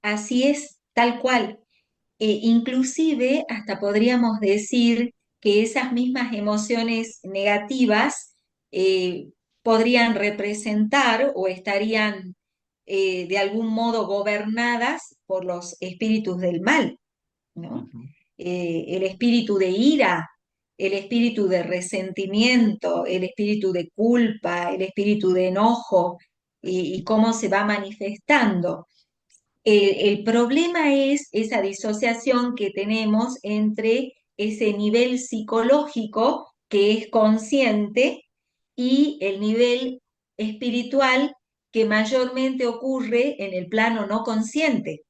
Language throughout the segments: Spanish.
así es, tal cual. Inclusive hasta podríamos decir que esas mismas emociones negativas eh, podrían representar o estarían de algún modo gobernadas por los espíritus del mal, ¿no? Ujú, El espíritu de ira, el espíritu de resentimiento, el espíritu de culpa, el espíritu de enojo y cómo se va manifestando. El problema es esa disociación que tenemos entre ese nivel psicológico que es consciente y el nivel espiritual que mayormente ocurre en el plano no consciente,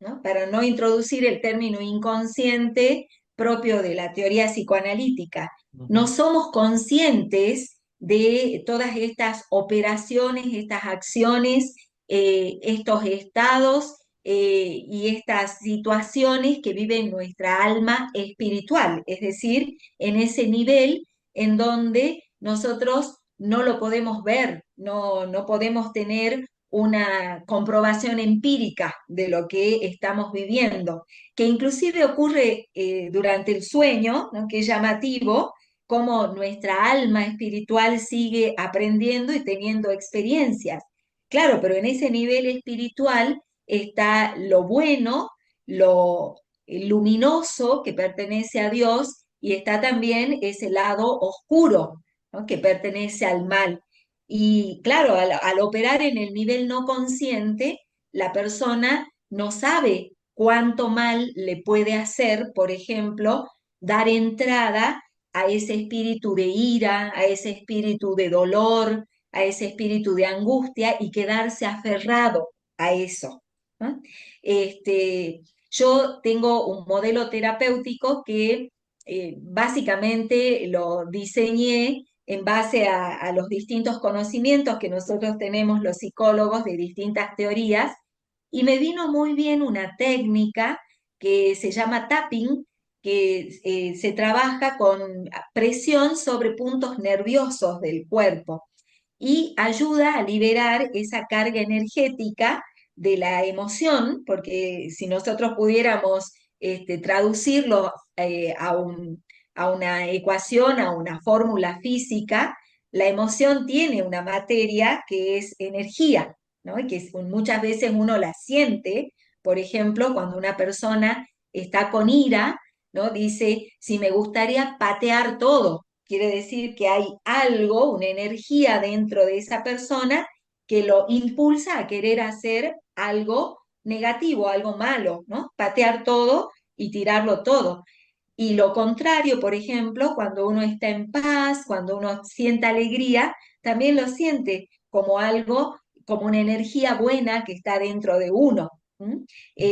¿no? Para no introducir el término inconsciente propio de la teoría psicoanalítica. No ujú. somos conscientes de todas estas operaciones, estas acciones, estos estados y estas situaciones que vive nuestra alma espiritual, es decir, en ese nivel en donde nosotros no lo podemos ver, no podemos tener una comprobación empírica de lo que estamos viviendo, que inclusive ocurre durante el sueño, ¿no? Que es llamativo, cómo nuestra alma espiritual sigue aprendiendo y teniendo experiencias. Claro, pero en ese nivel espiritual está lo bueno, lo luminoso que pertenece a Dios y está también ese lado oscuro, ¿no? Que pertenece al mal. Y claro, al operar en el nivel no consciente, la persona no sabe cuánto mal le puede hacer, por ejemplo, dar entrada a ese espíritu de ira, a ese espíritu de dolor, a ese espíritu de angustia y quedarse aferrado a eso, ¿no? Yo tengo un modelo terapéutico que básicamente lo diseñé en base a los distintos conocimientos que nosotros tenemos los psicólogos de distintas teorías, y me vino muy bien una técnica que se llama tapping, que se trabaja con presión sobre puntos nerviosos del cuerpo y ayuda a liberar esa carga energética de la emoción, porque si nosotros pudiéramos traducirlo a una ecuación, a una fórmula física, la emoción tiene una materia que es energía, ¿no? Y que muchas veces uno la siente, por ejemplo, cuando una persona está con ira, ¿no? Dice, si me gustaría patear todo, quiere decir que hay algo, una energía dentro de esa persona que lo impulsa a querer hacer algo negativo, algo malo, ¿no? Patear todo y tirarlo todo. Y lo contrario, por ejemplo, cuando uno está en paz, cuando uno siente alegría, también lo siente como algo, como una energía buena que está dentro de uno. ¿M?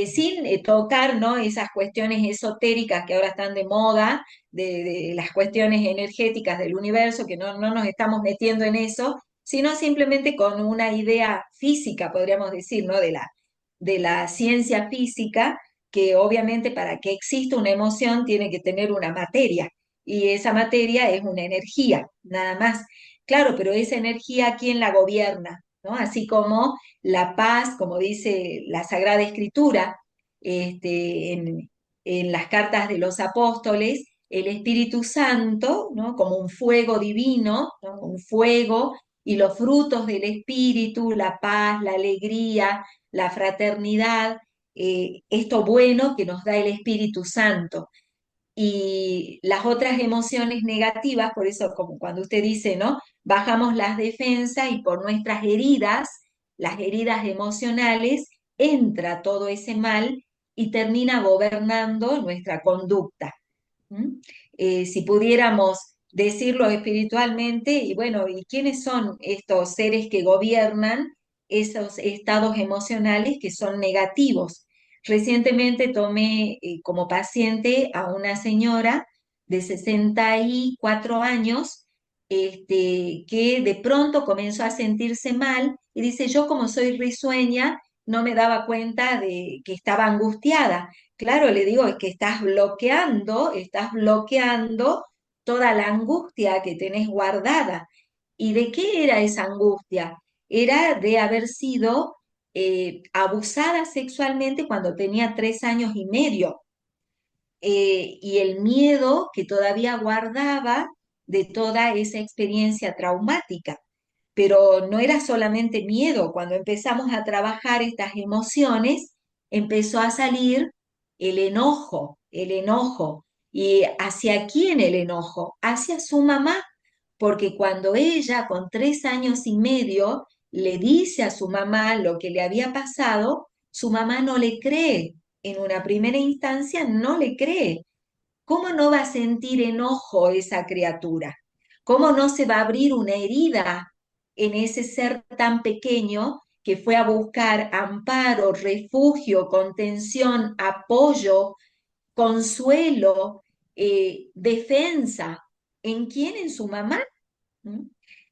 Sin tocar, ¿no? Esas cuestiones esotéricas que ahora están de moda, de las cuestiones energéticas del universo, que no nos estamos metiendo en eso, sino simplemente con una idea física, podríamos decir, ¿no? De la ciencia física, que obviamente para que exista una emoción tiene que tener una materia, y esa materia es una energía, nada más. Claro, pero esa energía, ¿quién la gobierna? ¿No? Así como la paz, como dice la Sagrada Escritura, en las cartas de los apóstoles, el Espíritu Santo, ¿no? Como un fuego divino, ¿no? Un fuego, y los frutos del Espíritu, la paz, la alegría, la fraternidad, esto bueno que nos da el Espíritu Santo. Y las otras emociones negativas, por eso como cuando usted dice, ¿no? Bajamos las defensas y por nuestras heridas, las heridas emocionales, entra todo ese mal y termina gobernando nuestra conducta. ¿Mm? Si pudiéramos decirlo espiritualmente, y bueno, ¿y quiénes son estos seres que gobiernan esos estados emocionales que son negativos? Recientemente tomé como paciente a una señora de 64 años, que de pronto comenzó a sentirse mal y dice, yo como soy risueña, no me daba cuenta de que estaba angustiada. Claro, le digo, es que estás bloqueando toda la angustia que tenés guardada. ¿Y de qué era esa angustia? Era de haber sido abusada sexualmente cuando tenía 3 años y medio, y el miedo que todavía guardaba de toda esa experiencia traumática. Pero no era solamente miedo, cuando empezamos a trabajar estas emociones, empezó a salir el enojo, el enojo. ¿Y hacia quién el enojo? Hacia su mamá, porque cuando ella con 3 años y medio le dice a su mamá lo que le había pasado, su mamá no le cree. En una primera instancia no le cree. ¿Cómo no va a sentir enojo esa criatura? ¿Cómo no se va a abrir una herida en ese ser tan pequeño que fue a buscar amparo, refugio, contención, apoyo, consuelo, defensa? ¿En quién? En su mamá. ¿Mm?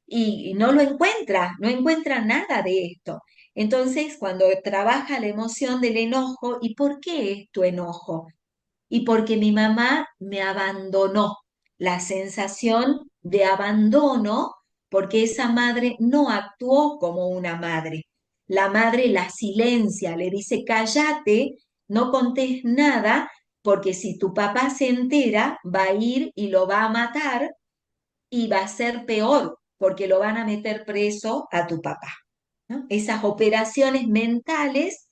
Y no lo encuentra, no encuentra nada de esto. Entonces, cuando trabaja la emoción del enojo, ¿y por qué es tu enojo? Y porque mi mamá me abandonó, la sensación de abandono, porque esa madre no actuó como una madre. La madre la silencia, le dice, cállate, no contés nada, porque si tu papá se entera, va a ir y lo va a matar y va a ser peor, porque lo van a meter preso a tu papá. ¿No? Esas operaciones mentales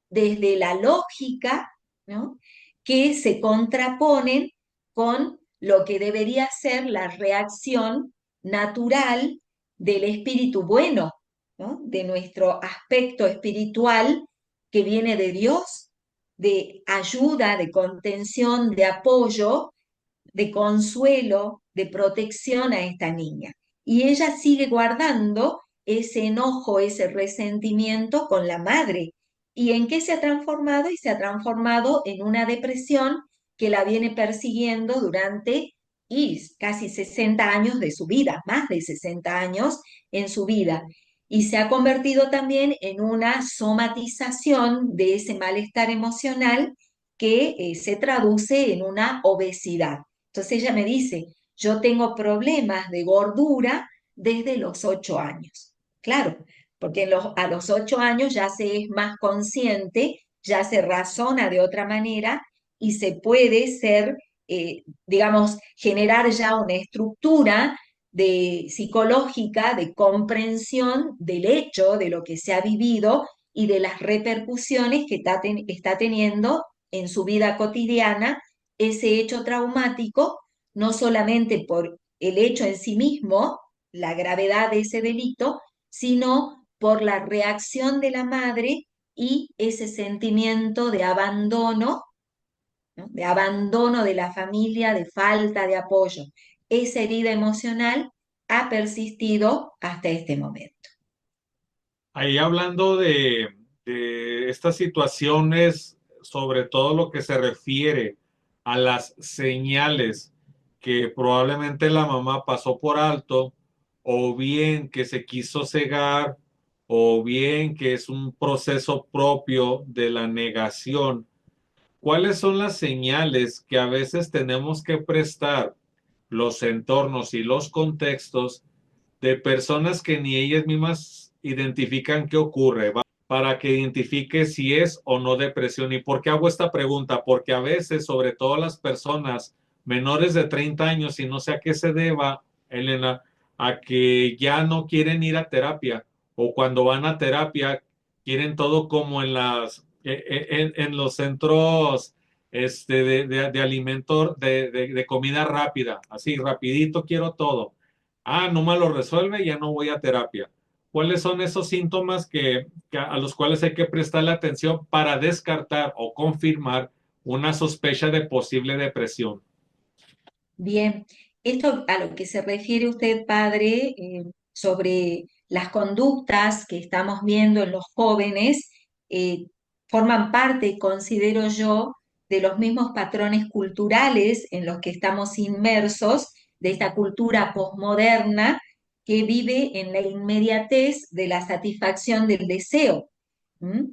desde la lógica, ¿no? Que se contraponen con lo que debería ser la reacción natural del espíritu bueno, ¿no? De nuestro aspecto espiritual que viene de Dios, de ayuda, de contención, de apoyo, de consuelo, de protección a esta niña. Y ella sigue guardando ese enojo, ese resentimiento con la madre. ¿Y en qué se ha transformado? Y se ha transformado en una depresión que la viene persiguiendo durante casi 60 años de su vida, más de 60 años en su vida. Y se ha convertido también en una somatización de ese malestar emocional que se traduce en una obesidad. Entonces ella me dice, yo tengo problemas de gordura desde los 8 años. Claro, porque a los 8 años ya se es más consciente, ya se razona de otra manera y se puede ser, digamos, generar ya una estructura psicológica de comprensión del hecho, de lo que se ha vivido y de las repercusiones que está teniendo en su vida cotidiana ese hecho traumático, no solamente por el hecho en sí mismo, la gravedad de ese delito, sino por la reacción de la madre y ese sentimiento de abandono, ¿no? De abandono de la familia, de falta de apoyo. Esa herida emocional ha persistido hasta este momento. Ahí hablando de estas situaciones, sobre todo lo que se refiere a las señales que probablemente la mamá pasó por alto, o bien que se quiso cegar, o bien que es un proceso propio de la negación. ¿Cuáles son las señales que a veces tenemos que prestar los entornos y los contextos de personas que ni ellas mismas identifican qué ocurre, ¿va? Para que identifique si es o no depresión? ¿Y por qué hago esta pregunta? Porque a veces, sobre todo las personas menores de 30 años, y no sé a qué se deba, Elena, a que ya no quieren ir a terapia, o cuando van a terapia quieren todo como en los centros de alimento, de comida rápida, así rapidito quiero todo. Ah, no me lo resuelve, ya no voy a terapia. ¿Cuáles son esos síntomas a los cuales hay que prestarle atención para descartar o confirmar una sospecha de posible depresión? Bien, esto a lo que se refiere usted, padre, sobre las conductas que estamos viendo en los jóvenes, forman parte, considero yo, de los mismos patrones culturales en los que estamos inmersos, de esta cultura posmoderna que vive en la inmediatez de la satisfacción del deseo. ¿Mm?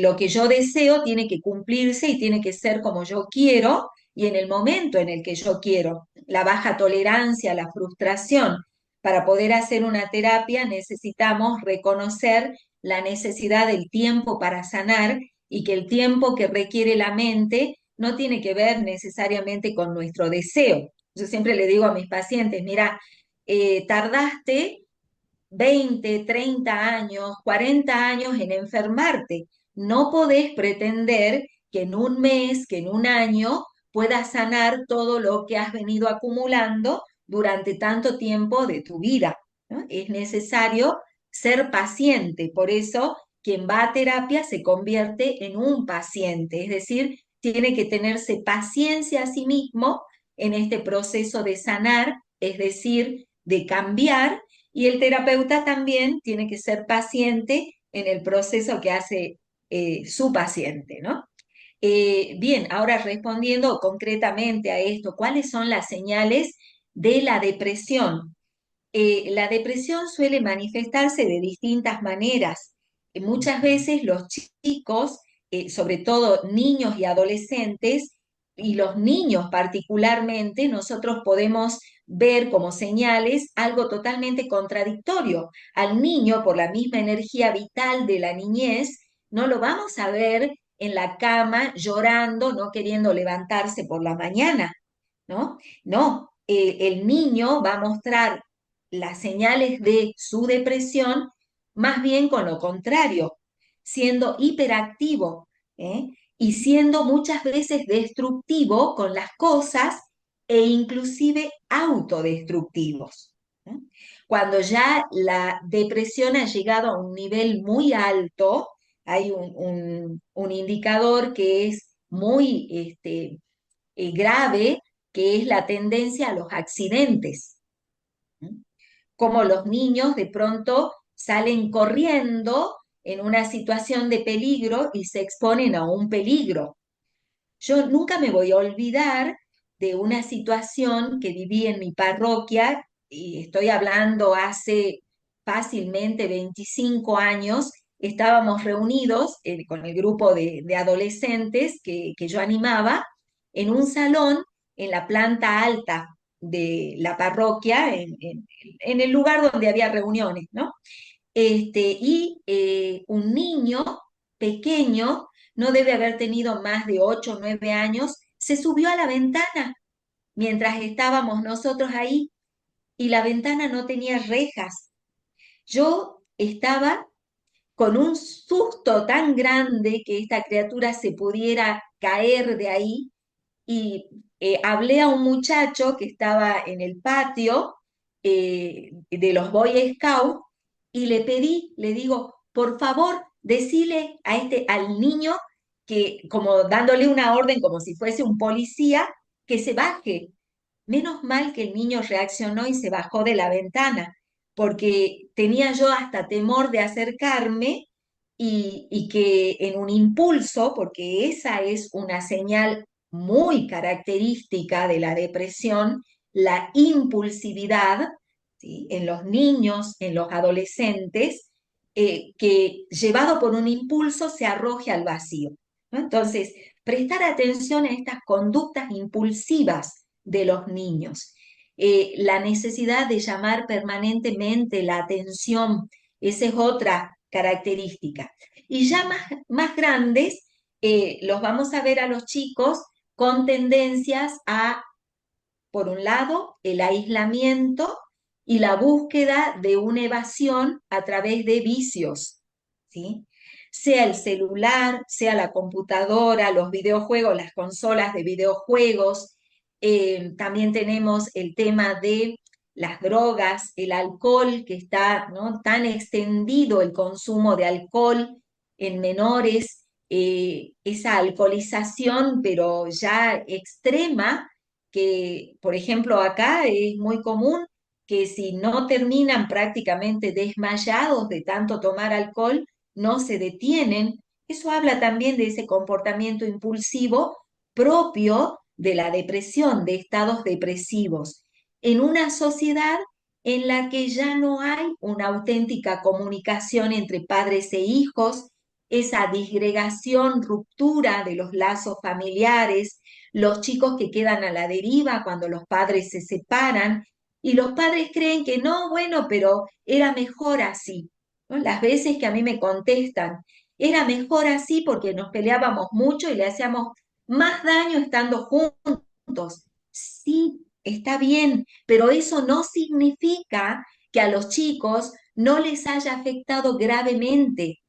Lo que yo deseo tiene que cumplirse y tiene que ser como yo quiero y en el momento en el que yo quiero. La baja tolerancia, la frustración. Para poder hacer una terapia necesitamos reconocer la necesidad del tiempo para sanar y que el tiempo que requiere la mente no tiene que ver necesariamente con nuestro deseo. Yo siempre le digo a mis pacientes, mira, tardaste 20, 30 años, 40 años en enfermarte. No podés pretender que en un mes, que en un año puedas sanar todo lo que has venido acumulando durante tanto tiempo de tu vida, ¿no? Es necesario ser paciente, por eso quien va a terapia se convierte en un paciente, es decir, tiene que tenerse paciencia a sí mismo en este proceso de sanar, es decir, de cambiar, y el terapeuta también tiene que ser paciente en el proceso que hace su paciente, ¿no? Bien, ahora respondiendo concretamente a esto, ¿cuáles son las señales de la depresión? La depresión suele manifestarse de distintas maneras. Muchas veces los chicos, sobre todo niños y adolescentes, y los niños particularmente, nosotros podemos ver como señales algo totalmente contradictorio. Al niño, por la misma energía vital de la niñez, no lo vamos a ver en la cama llorando, no queriendo levantarse por la mañana, ¿no? No, el niño va a mostrar las señales de su depresión más bien con lo contrario, siendo hiperactivo, ¿eh? Y siendo muchas veces destructivo con las cosas e inclusive autodestructivos, ¿eh? Cuando ya la depresión ha llegado a un nivel muy alto, hay un indicador que es muy grave, que es la tendencia a los accidentes. Como los niños de pronto salen corriendo en una situación de peligro y se exponen a un peligro. Yo nunca me voy a olvidar de una situación que viví en mi parroquia, y estoy hablando hace fácilmente 25 años. Estábamos reunidos con el grupo de adolescentes que yo animaba en un salón en la planta alta de la parroquia, en el lugar donde había reuniones, ¿no? Un niño pequeño, no debe haber tenido más de 8 o 9 años, se subió a la ventana mientras estábamos nosotros ahí, y la ventana no tenía rejas. Yo estaba con un susto tan grande que esta criatura se pudiera caer de ahí, y hablé a un muchacho que estaba en el patio de los Boy Scouts, y le pedí, le digo, por favor, decile al niño, que como dándole una orden como si fuese un policía, que se baje. Menos mal que el niño reaccionó y se bajó de la ventana, porque tenía yo hasta temor de acercarme, y que en un impulso, porque esa es una señal muy característica de la depresión, la impulsividad, ¿sí? En los niños, en los adolescentes, que llevado por un impulso se arroje al vacío, ¿no? Entonces, prestar atención a estas conductas impulsivas de los niños. La necesidad de llamar permanentemente la atención, esa es otra característica. Y ya más grandes, los vamos a ver a los chicos con tendencias a, por un lado, el aislamiento y la búsqueda de una evasión a través de vicios, ¿sí? Sea el celular, sea la computadora, los videojuegos, las consolas de videojuegos. También tenemos el tema de las drogas, el alcohol, que está, ¿no?, tan extendido el consumo de alcohol en menores, esa alcoholización, pero ya extrema, que, por ejemplo, acá es muy común que si no terminan prácticamente desmayados de tanto tomar alcohol, no se detienen. Eso habla también de ese comportamiento impulsivo propio de la depresión, de estados depresivos, en una sociedad en la que ya no hay una auténtica comunicación entre padres e hijos, esa disgregación, ruptura de los lazos familiares, los chicos que quedan a la deriva cuando los padres se separan, y los padres creen que no, bueno, pero era mejor así. ¿no? Las veces que a mí me contestan, era mejor así porque nos peleábamos mucho y le hacíamos más daño estando juntos. Sí, está bien, pero eso no significa que a los chicos no les haya afectado gravemente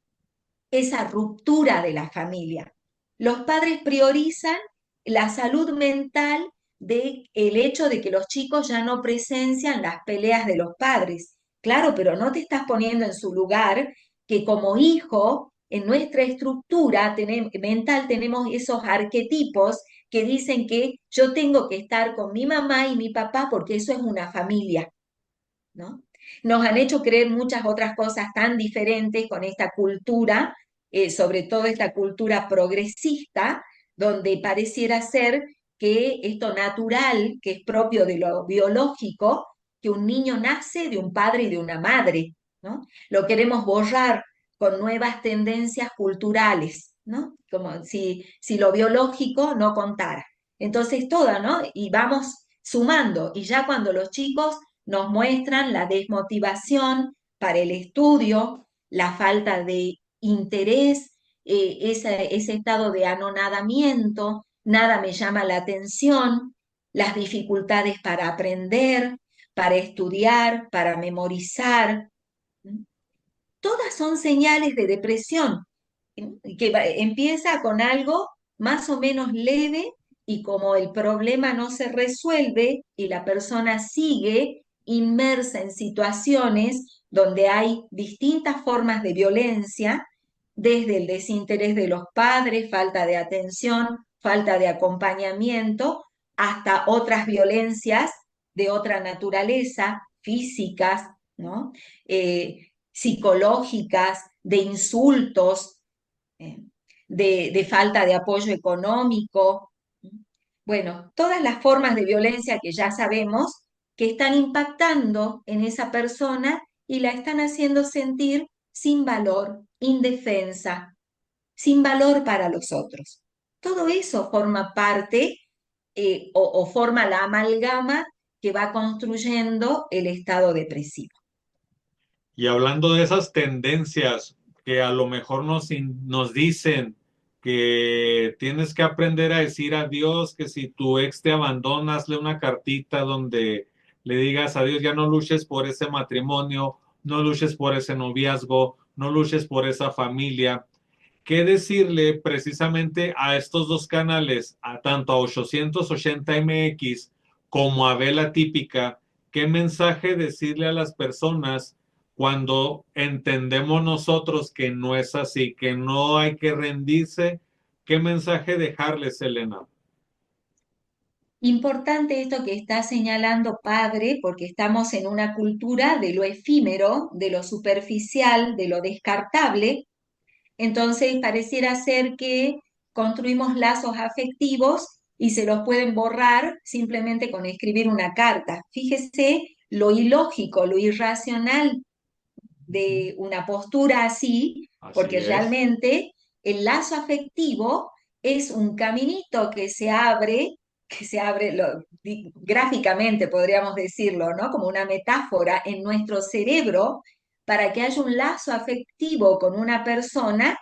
esa ruptura de la familia. Los padres priorizan la salud mental del hecho de que los chicos ya no presencian las peleas de los padres. Claro, pero no te estás poniendo en su lugar que como hijo, en nuestra estructura mental tenemos esos arquetipos que dicen que yo tengo que estar con mi mamá y mi papá porque eso es una familia, ¿no? Nos han hecho creer muchas otras cosas tan diferentes con esta cultura, sobre todo esta cultura progresista, donde pareciera ser que esto natural, que es propio de lo biológico, que un niño nace de un padre y de una madre, ¿no? Lo queremos borrar con nuevas tendencias culturales, ¿no? Como si lo biológico no contara. Entonces, toda, ¿no? Y vamos sumando, y ya cuando los chicos nos muestran la desmotivación para el estudio, la falta de interés, ese estado de anonadamiento, nada me llama la atención, las dificultades para aprender, para estudiar, para memorizar. Todas son señales de depresión, que empieza con algo más o menos leve y como el problema no se resuelve y la persona sigue inmersa en situaciones donde hay distintas formas de violencia, desde el desinterés de los padres, falta de atención, falta de acompañamiento, hasta otras violencias de otra naturaleza, físicas, ¿no? Psicológicas, de insultos, eh, de falta de apoyo económico. Bueno, todas las formas de violencia que ya sabemos que están impactando en esa persona y la están haciendo sentir sin valor, indefensa, sin valor para los otros. Todo eso forma parte o forma la amalgama que va construyendo el estado depresivo. Y hablando de esas tendencias que a lo mejor nos dicen que tienes que aprender a decir adiós, que si tu ex te abandona, hazle una cartita donde le digas adiós, ya no luches por ese matrimonio, no luches por ese noviazgo, no luches por esa familia. ¿Qué decirle precisamente a estos dos canales, a tanto a 880 MX como a Vela Típica? ¿Qué mensaje decirle a las personas cuando entendemos nosotros que no es así, que no hay que rendirse? ¿Qué mensaje dejarles, Elena? Importante esto que está señalando padre, porque estamos en una cultura de lo efímero, de lo superficial, de lo descartable. Entonces pareciera ser que construimos lazos afectivos y se los pueden borrar simplemente con escribir una carta. Fíjese lo ilógico, lo irracional de una postura así, Así porque es. realmente el lazo afectivo es un caminito que se abre gráficamente, podríamos decirlo, ¿no? Como una metáfora en nuestro cerebro, para que haya un lazo afectivo con una persona,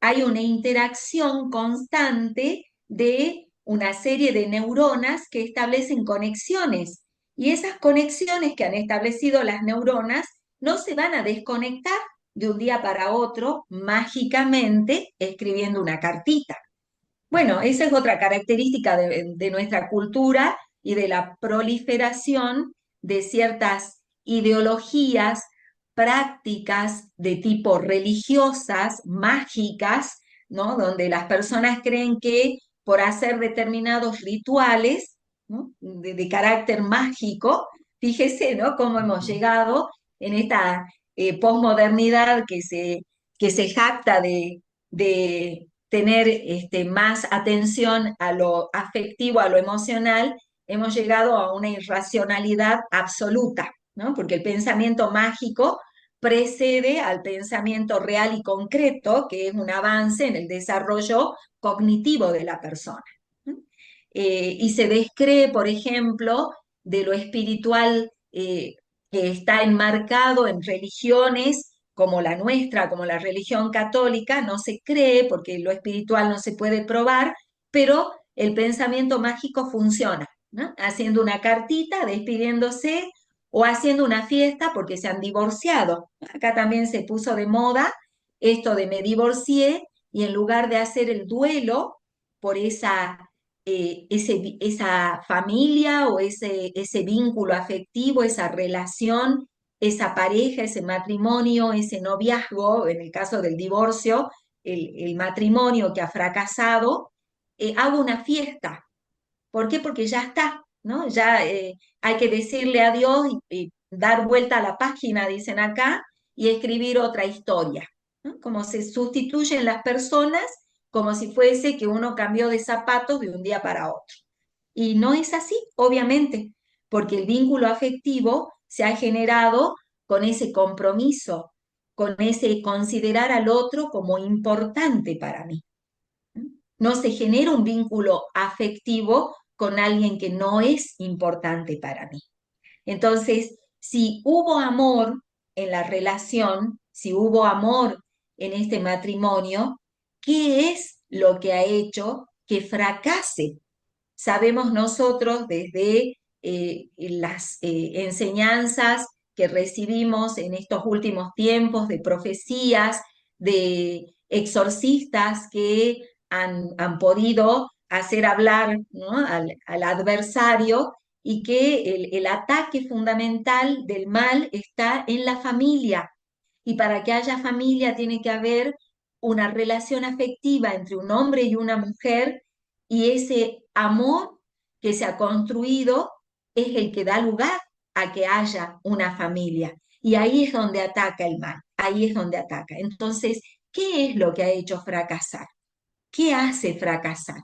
hay una interacción constante de una serie de neuronas que establecen conexiones. Y esas conexiones que han establecido las neuronas no se van a desconectar de un día para otro mágicamente escribiendo una cartita. Bueno, esa es otra característica de nuestra cultura y de la proliferación de ciertas ideologías, prácticas de tipo religiosas, mágicas, ¿no? Donde las personas creen que por hacer determinados rituales, ¿no? de carácter mágico, fíjese, ¿no? Cómo hemos llegado en esta posmodernidad que se jacta de tener más atención a lo afectivo, a lo emocional, hemos llegado a una irracionalidad absoluta, ¿no? Porque el pensamiento mágico precede al pensamiento real y concreto, que es un avance en el desarrollo cognitivo de la persona. ¿No? Y se descree, por ejemplo, de lo espiritual que está enmarcado en religiones como la nuestra, como la religión católica, no se cree porque lo espiritual no se puede probar, pero el pensamiento mágico funciona, ¿no? Haciendo una cartita, despidiéndose o haciendo una fiesta porque se han divorciado. Acá también se puso de moda esto de me divorcié y en lugar de hacer el duelo por esa familia o ese vínculo afectivo, esa relación, esa pareja, ese matrimonio, ese noviazgo, en el caso del divorcio, el matrimonio que ha fracasado, hago una fiesta. ¿Por qué? Porque ya está, ¿no? Ya hay que decirle adiós y dar vuelta a la página, dicen acá, y escribir otra historia, ¿no? Como se sustituyen las personas, como si fuese que uno cambió de zapatos de un día para otro. Y no es así, obviamente, porque el vínculo afectivo se ha generado con ese compromiso, con ese considerar al otro como importante para mí. No se genera un vínculo afectivo con alguien que no es importante para mí. Entonces, si hubo amor en la relación, si hubo amor en este matrimonio, ¿qué es lo que ha hecho que fracase? Sabemos nosotros desde las enseñanzas que recibimos en estos últimos tiempos de profecías, de exorcistas que han podido hacer hablar, ¿no? al adversario y que el ataque fundamental del mal está en la familia. Y para que haya familia tiene que haber una relación afectiva entre un hombre y una mujer y ese amor que se ha construido es el que da lugar a que haya una familia. Y ahí es donde ataca el mal, ahí es donde ataca. Entonces, ¿qué es lo que ha hecho fracasar? ¿Qué hace fracasar?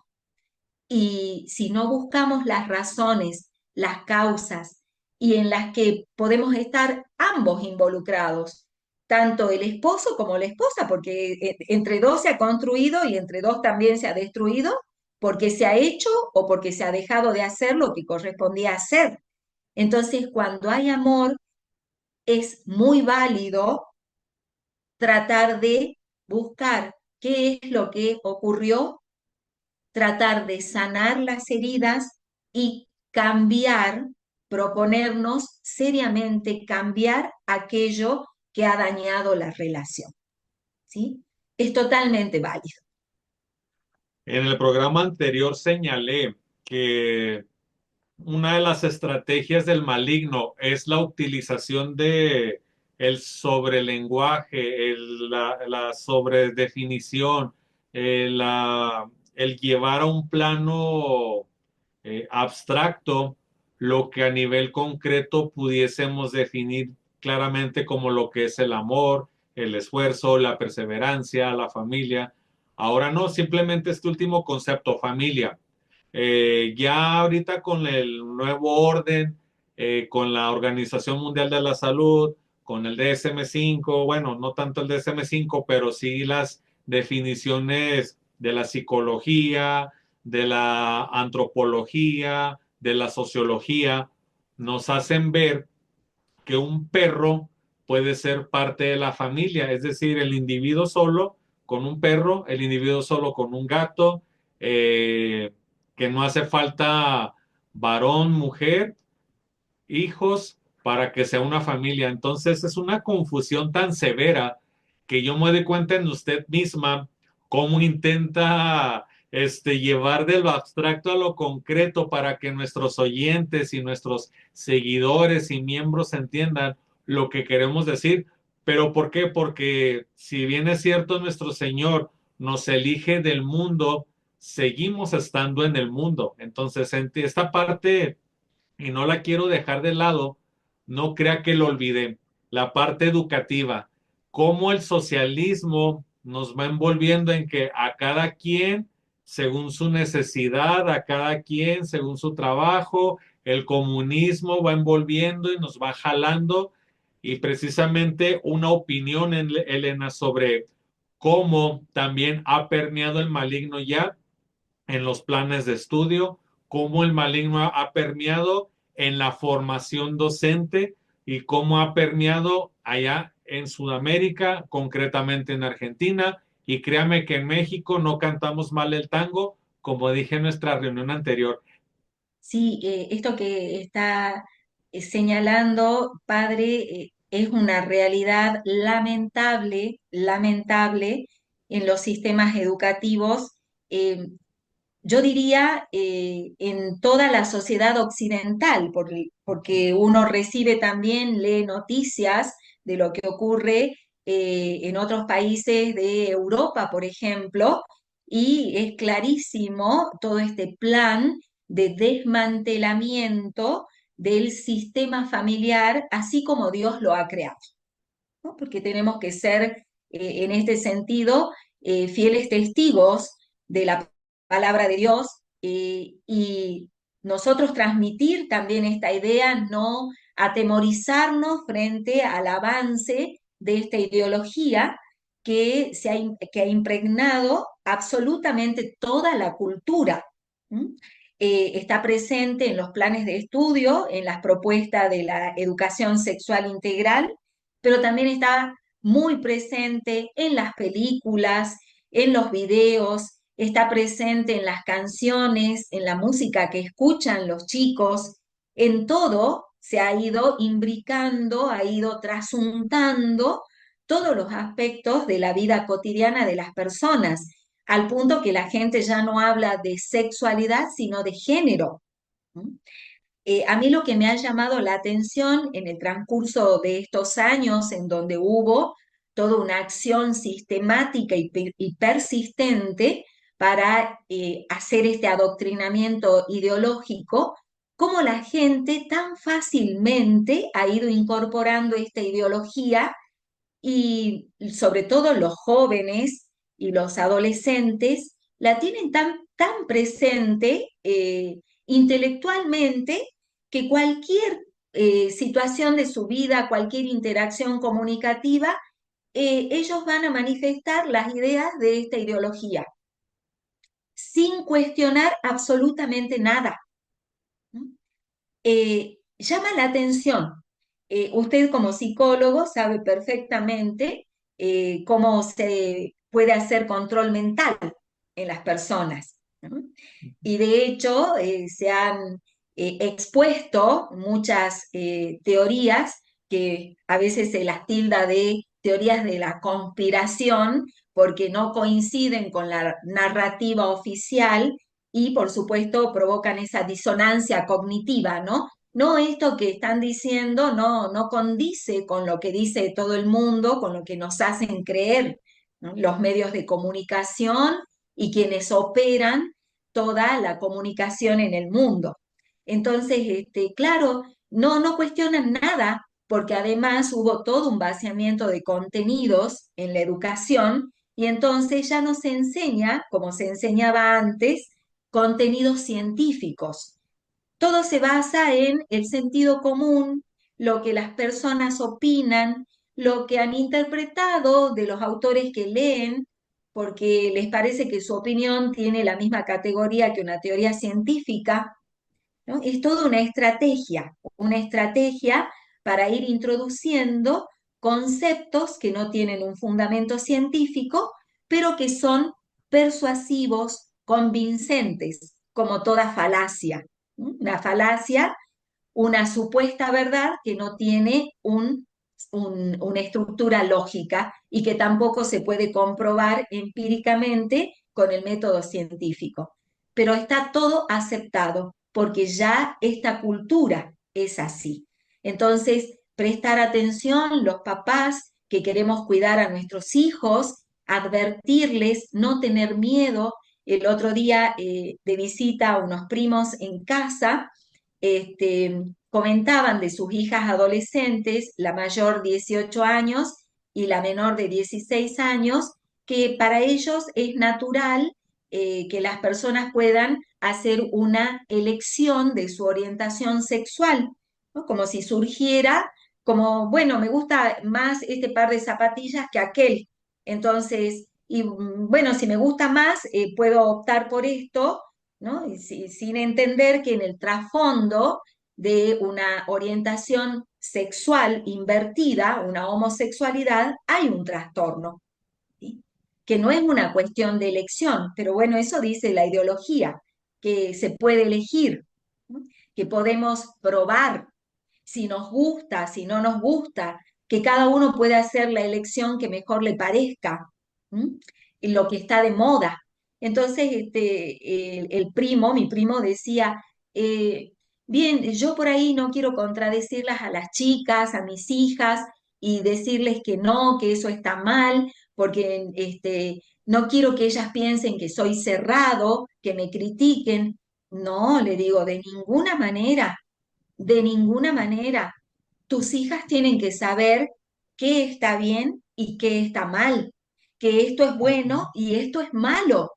Y si no buscamos las razones, las causas, y en las que podemos estar ambos involucrados, tanto el esposo como la esposa, porque entre dos se ha construido y entre dos también se ha destruido, porque se ha hecho o porque se ha dejado de hacer lo que correspondía hacer. Entonces, cuando hay amor, es muy válido tratar de buscar qué es lo que ocurrió, tratar de sanar las heridas y cambiar, proponernos seriamente cambiar aquello que ha dañado la relación, ¿sí? Es totalmente válido. En el programa anterior señalé que una de las estrategias del maligno es la utilización de el sobrelenguaje, la sobredefinición, el llevar a un plano abstracto lo que a nivel concreto pudiésemos definir claramente como lo que es el amor, el esfuerzo, la perseverancia, la familia. Ahora no, simplemente este último concepto, familia. Ya ahorita con el nuevo orden, con la Organización Mundial de la Salud, con el DSM-5, bueno, no tanto el DSM-5, pero sí las definiciones de la psicología, de la antropología, de la sociología, nos hacen ver que un perro puede ser parte de la familia, es decir, el individuo solo con un perro, el individuo solo con un gato, que no hace falta varón, mujer, hijos para que sea una familia. Entonces es una confusión tan severa que yo me doy cuenta en usted misma cómo intenta llevar de lo abstracto a lo concreto para que nuestros oyentes y nuestros seguidores y miembros entiendan lo que queremos decir. ¿Pero por qué? Porque si bien es cierto, nuestro Señor nos elige del mundo, seguimos estando en el mundo. Entonces, en esta parte y no la quiero dejar de lado, no crea que lo olvidé. La parte educativa, cómo el socialismo nos va envolviendo en que a cada quien, según su necesidad, a cada quien, según su trabajo, el comunismo va envolviendo y nos va jalando. Y precisamente una opinión, Elena, sobre cómo también ha permeado el maligno ya en los planes de estudio, cómo el maligno ha permeado en la formación docente y cómo ha permeado allá en Sudamérica, concretamente en Argentina, y créame que en México no cantamos mal el tango, como dije en nuestra reunión anterior. Sí, esto que está señalando, padre, es una realidad lamentable, lamentable en los sistemas educativos. Yo diría en toda la sociedad occidental, porque uno recibe también, lee noticias de lo que ocurre en otros países de Europa, por ejemplo, y es clarísimo todo este plan de desmantelamiento del sistema familiar, así como Dios lo ha creado, ¿no? Porque tenemos que ser, en este sentido, fieles testigos de la palabra de Dios, y nosotros transmitir también esta idea, no atemorizarnos frente al avance de esta ideología que ha impregnado absolutamente toda la cultura. ¿M? Está presente en los planes de estudio, en las propuestas de la educación sexual integral, pero también está muy presente en las películas, en los videos, está presente en las canciones, en la música que escuchan los chicos, en todo se ha ido imbricando, ha ido trasuntando todos los aspectos de la vida cotidiana de las personas, al punto que la gente ya no habla de sexualidad, sino de género. ¿Mm? A mí lo que me ha llamado la atención en el transcurso de estos años, en donde hubo toda una acción sistemática y persistente para hacer este adoctrinamiento ideológico, cómo la gente tan fácilmente ha ido incorporando esta ideología, y sobre todo los jóvenes y los adolescentes la tienen tan presente intelectualmente, que cualquier situación de su vida, cualquier interacción comunicativa, ellos van a manifestar las ideas de esta ideología sin cuestionar absolutamente nada, ¿no? Llama la atención. Usted como psicólogo sabe perfectamente cómo se puede hacer control mental en las personas, ¿no? Y de hecho se han expuesto muchas teorías que a veces se las tilda de teorías de la conspiración, porque no coinciden con la narrativa oficial y por supuesto provocan esa disonancia cognitiva, ¿no? No, esto que están diciendo no condice con lo que dice todo el mundo, con lo que nos hacen creer, ¿no? Los medios de comunicación y quienes operan toda la comunicación en el mundo. Entonces, claro, no cuestionan nada, porque además hubo todo un vaciamiento de contenidos en la educación, y entonces ya no se enseña, como se enseñaba antes, contenidos científicos. Todo se basa en el sentido común, lo que las personas opinan, lo que han interpretado de los autores que leen, porque les parece que su opinión tiene la misma categoría que una teoría científica, ¿no? Es toda una estrategia para ir introduciendo conceptos que no tienen un fundamento científico, pero que son persuasivos, convincentes, como toda falacia. ¿No? Una falacia, una supuesta verdad que no tiene una estructura lógica y que tampoco se puede comprobar empíricamente con el método científico. Pero está todo aceptado porque ya esta cultura es así. Entonces, prestar atención los papás que queremos cuidar a nuestros hijos, advertirles, no tener miedo. El otro día de visita a unos primos en casa, comentaban de sus hijas adolescentes, la mayor 18 años y la menor de 16 años, que para ellos es natural que las personas puedan hacer una elección de su orientación sexual, ¿no? Como si surgiera, como, bueno, me gusta más este par de zapatillas que aquel. Entonces, y bueno, si me gusta más, puedo optar por esto, ¿no? Sin entender que en el trasfondo de una orientación sexual invertida, una homosexualidad, hay un trastorno, ¿sí? Que no es una cuestión de elección, pero bueno, eso dice la ideología, que se puede elegir, ¿no? Que podemos probar si nos gusta, si no nos gusta, que cada uno puede hacer la elección que mejor le parezca, ¿m? Y lo que está de moda. Entonces, el primo, mi primo decía, bien, yo por ahí no quiero contradecirlas a las chicas, a mis hijas, y decirles que no, que eso está mal, porque no quiero que ellas piensen que soy cerrado, que me critiquen. No, le digo, de ninguna manera, de ninguna manera. Tus hijas tienen que saber qué está bien y qué está mal, que esto es bueno y esto es malo,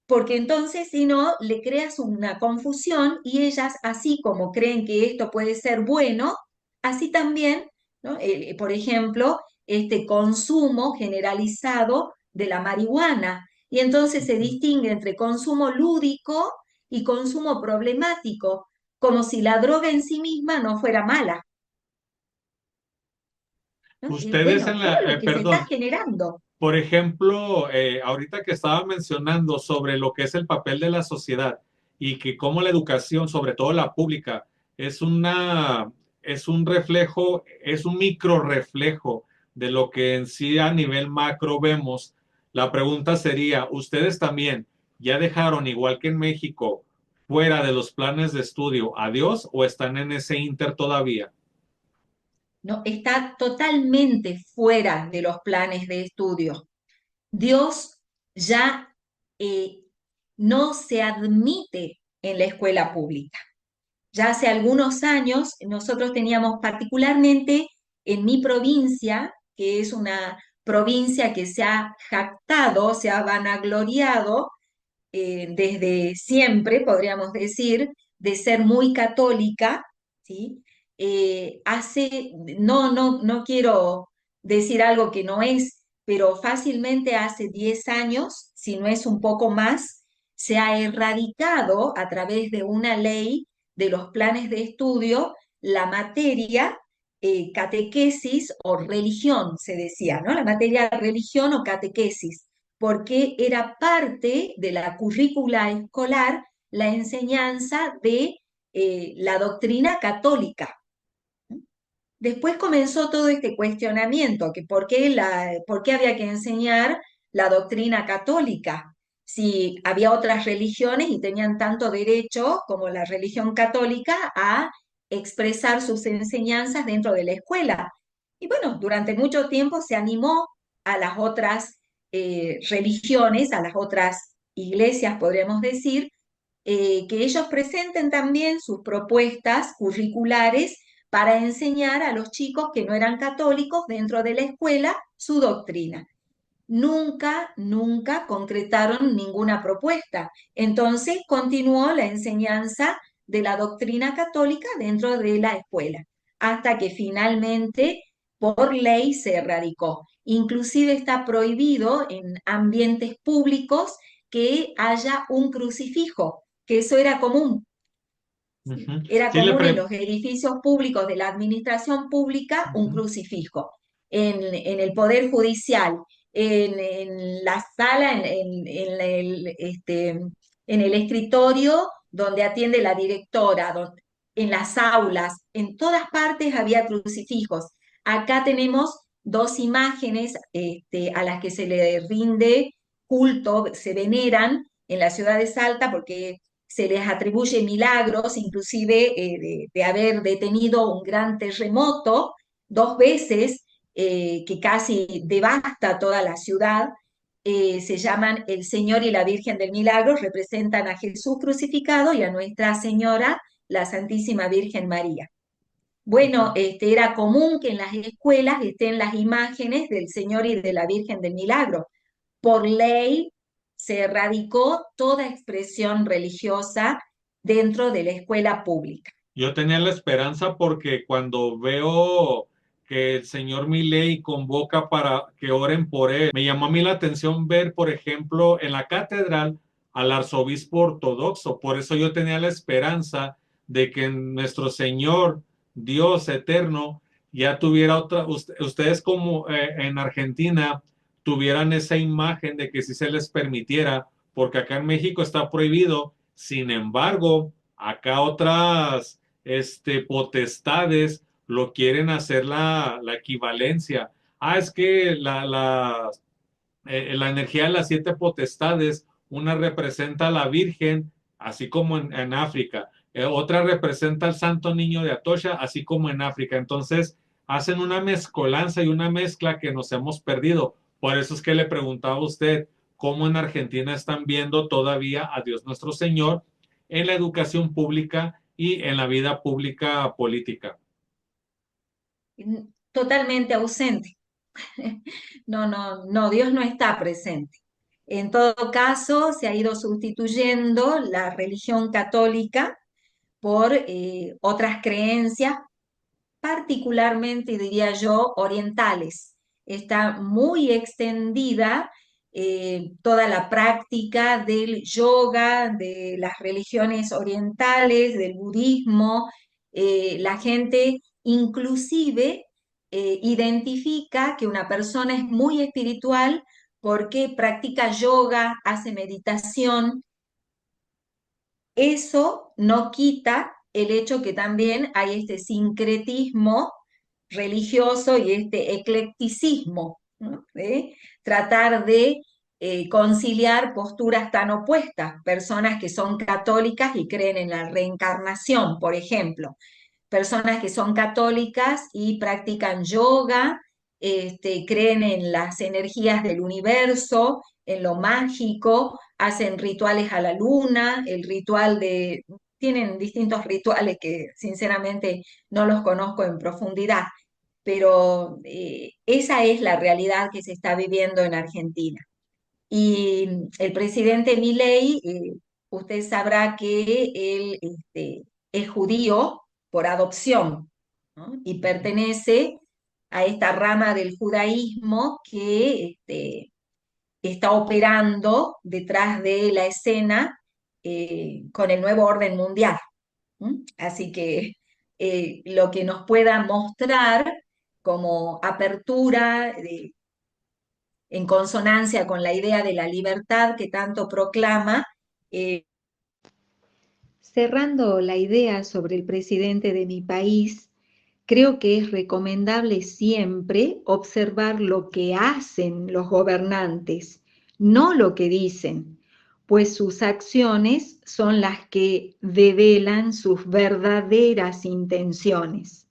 porque entonces si no, le creas una confusión y ellas, así como creen que esto puede ser bueno, así también, ¿no? Por ejemplo, este consumo generalizado de la marihuana. Y entonces se distingue entre consumo lúdico y consumo problemático, como si la droga en sí misma no fuera mala, ¿no? Y Ustedes bueno, en todo la, lo que se está perdón, generando. por ejemplo, ahorita que estaba mencionando sobre lo que es el papel de la sociedad y que cómo la educación, sobre todo la pública, es es un reflejo, es un micro reflejo de lo que en sí a nivel macro vemos. La pregunta sería, ¿ustedes también ya dejaron, igual que en México, fuera de los planes de estudio a Dios o están en ese inter todavía? ¿No? Está totalmente fuera de los planes de estudio. Dios ya eh, no se admite en la escuela pública. Ya hace algunos años nosotros teníamos particularmente en mi provincia, que es una provincia que se ha jactado, se ha vanagloriado desde siempre, podríamos decir, de ser muy católica, ¿sí? No quiero decir algo que no es, pero fácilmente hace 10 años, si no es un poco más, se ha erradicado a través de una ley de los planes de estudio la materia catequesis o religión, se decía, ¿no? La materia religión o catequesis, porque era parte de la currícula escolar la enseñanza de la doctrina católica. Después comenzó todo este cuestionamiento, que por qué había que enseñar la doctrina católica, si había otras religiones y tenían tanto derecho como la religión católica a expresar sus enseñanzas dentro de la escuela. Y bueno, durante mucho tiempo se animó a las otras religiones, a las otras iglesias, podríamos decir, que ellos presenten también sus propuestas curriculares para enseñar a los chicos que no eran católicos dentro de la escuela su doctrina. Nunca concretaron ninguna propuesta. Entonces continuó la enseñanza de la doctrina católica dentro de la escuela, hasta que finalmente por ley se erradicó. Inclusive está prohibido en ambientes públicos que haya un crucifijo, que eso era común. ¿Sí? Ujú. Era Sí, común en los edificios públicos de la administración pública un ujú. crucifijo. En el Poder Judicial, en la sala, en el escritorio donde atiende la directora, en las aulas, en todas partes había crucifijos. Acá tenemos dos imágenes a las que se le rinde culto, se veneran en la ciudad de Salta porque se les atribuye milagros, inclusive de haber detenido un gran terremoto 2 veces que casi devasta toda la ciudad. Se llaman el Señor y la Virgen del Milagro, representan a Jesús crucificado y a Nuestra Señora, la Santísima Virgen María. Bueno, era común que en las escuelas estén las imágenes del Señor y de la Virgen del Milagro. Por ley se erradicó toda expresión religiosa dentro de la escuela pública. Yo tenía la esperanza porque cuando veo que el señor Milei convoca para que oren por él, me llamó a mí la atención ver, por ejemplo, en la catedral al arzobispo ortodoxo. Por eso yo tenía la esperanza de que nuestro Señor Dios eterno, ya tuviera otra, ustedes como en Argentina tuvieran esa imagen de que si se les permitiera, porque acá en México está prohibido, sin embargo, acá otras potestades lo quieren hacer la equivalencia. Ah, es que la energía de las siete potestades, una representa a la Virgen, así como en África, otra representa al Santo Niño de Atocha, así como en África. Entonces, hacen una mezcolanza y una mezcla que nos hemos perdido. Por eso es que le preguntaba a usted cómo en Argentina están viendo todavía a Dios nuestro Señor en la educación pública y en la vida pública política. Totalmente ausente. No, no, no, Dios no está presente. En todo caso, se ha ido sustituyendo la religión católica por otras creencias, particularmente, diría yo, orientales. Está muy extendida toda la práctica del yoga, de las religiones orientales, del budismo. La gente inclusive identifica que una persona es muy espiritual porque practica yoga, hace meditación. Eso no quita el hecho que también hay este sincretismo religioso y este eclecticismo, ¿no? ¿De tratar de conciliar posturas tan opuestas? Personas que son católicas y creen en la reencarnación, por ejemplo, personas que son católicas y practican yoga, creen en las energías del universo, en lo mágico, hacen rituales a la luna, el ritual de... Tienen distintos rituales que sinceramente no los conozco en profundidad, pero esa es la realidad que se está viviendo en Argentina. Y el presidente Milei, usted sabrá que él es judío por adopción, ¿no? Y pertenece a esta rama del judaísmo que está operando detrás de la escena con el nuevo orden mundial. ¿Mm? Así que lo que nos pueda mostrar como apertura en consonancia con la idea de la libertad que tanto proclama. Cerrando la idea sobre el presidente de mi país, creo que es recomendable siempre observar lo que hacen los gobernantes, no lo que dicen, pues sus acciones son las que develan sus verdaderas intenciones.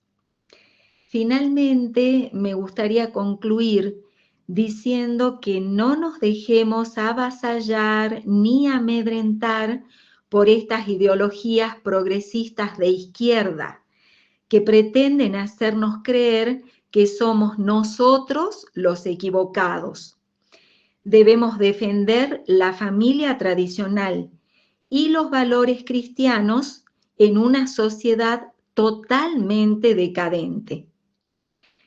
Finalmente, me gustaría concluir diciendo que no nos dejemos avasallar ni amedrentar por estas ideologías progresistas de izquierda que pretenden hacernos creer que somos nosotros los equivocados. Debemos defender la familia tradicional y los valores cristianos en una sociedad totalmente decadente.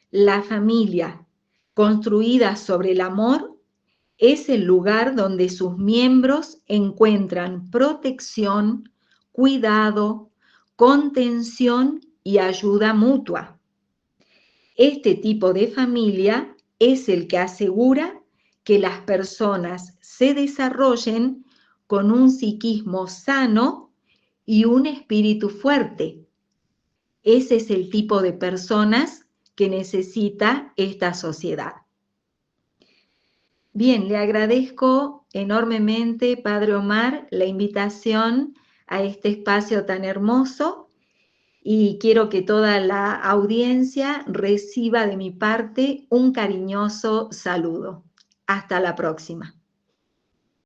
La familia, construida sobre el amor, es el lugar donde sus miembros encuentran protección, cuidado, contención y ayuda mutua. Este tipo de familia es el que asegura que las personas se desarrollen con un psiquismo sano y un espíritu fuerte. Ese es el tipo de personas que necesita esta sociedad. Bien, le agradezco enormemente, Padre Omar, la invitación a este espacio tan hermoso y quiero que toda la audiencia reciba de mi parte un cariñoso saludo. Hasta la próxima.